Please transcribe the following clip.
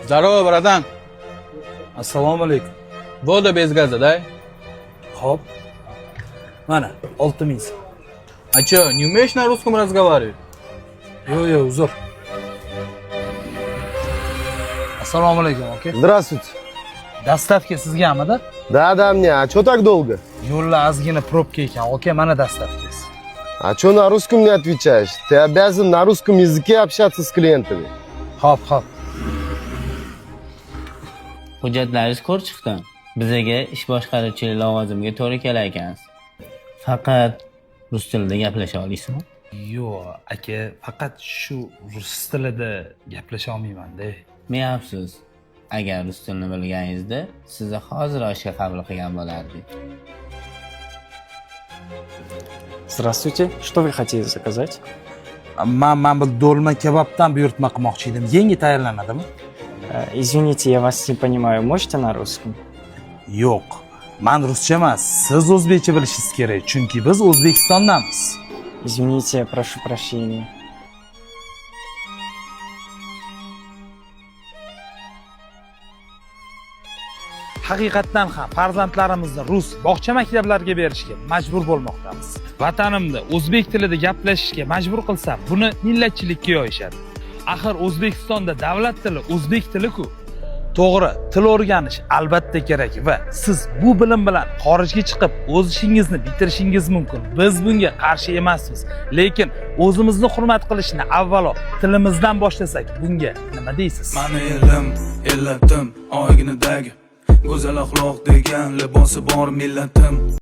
Здорово, братан. Assalomu alaykum. Voda без газа, да? Xo'p. Mana 6000 so'm. А чё, не умеешь на русском разговаривать? Yo'q, uzr. Assalomu alaykum, aka. Здравствуйте. Dastavka sizgami-da? Да, мне. А чё так долго? Yo'lda ozgina probka ekan, aka, mana dastavkasi. А чё на русском не отвечаешь? Ты обязан на русском языке общаться с клиентами. Xo'p. Hujjatlaringiz ko'rib chiqdim. Bizaga ish boshqaruvchilik lavozimiga to'g'ri kelar ekansiz. Faqat rus tilida gaplasha olaysizmi? Yo'q, aka, faqat shu rus tilida gaplasha olmayman-da. Men afsus. Agar rus tilini bilganingizda, sizni hozir ishga qabul qilgan bo'lardik. Здравствуйте. Что вы хотите заказать? Men bu dolma kebabdan buyurtma qilmoqchi edim. Yangi tayyorlanadimi? Извините, я вас не понимаю. Можете на русском? Yo'q. Men ruscha emas, siz o'zbekcha bilishingiz kerak, chunki biz O'zbekistondamiz. Извините, прошу прощения. Haqiqatdan ham farzandlarimizni rus bog'cha maktablariga berishga majbur bo'lmoqdamiz. Vatanimda o'zbek tilida gaplashishga majbur qilsam, buni millatchilikka yo'yishadi. Axir O'zbekistonda davlat tili o'zbek tili-ku. To'g'ri, til o'rganish albatta kerak va siz bu bilim bilan xorijga chiqib o'z ishingizni bitirishingiz mumkin. Biz bunga qarshi emasmiz, lekin o'zimizni hurmat qilishni avvalo tilimizdan boshlasak, bunga nima deysiz? Mani elim, ellatim, oyginidagi go'zal axloq degan libosi bor millatim.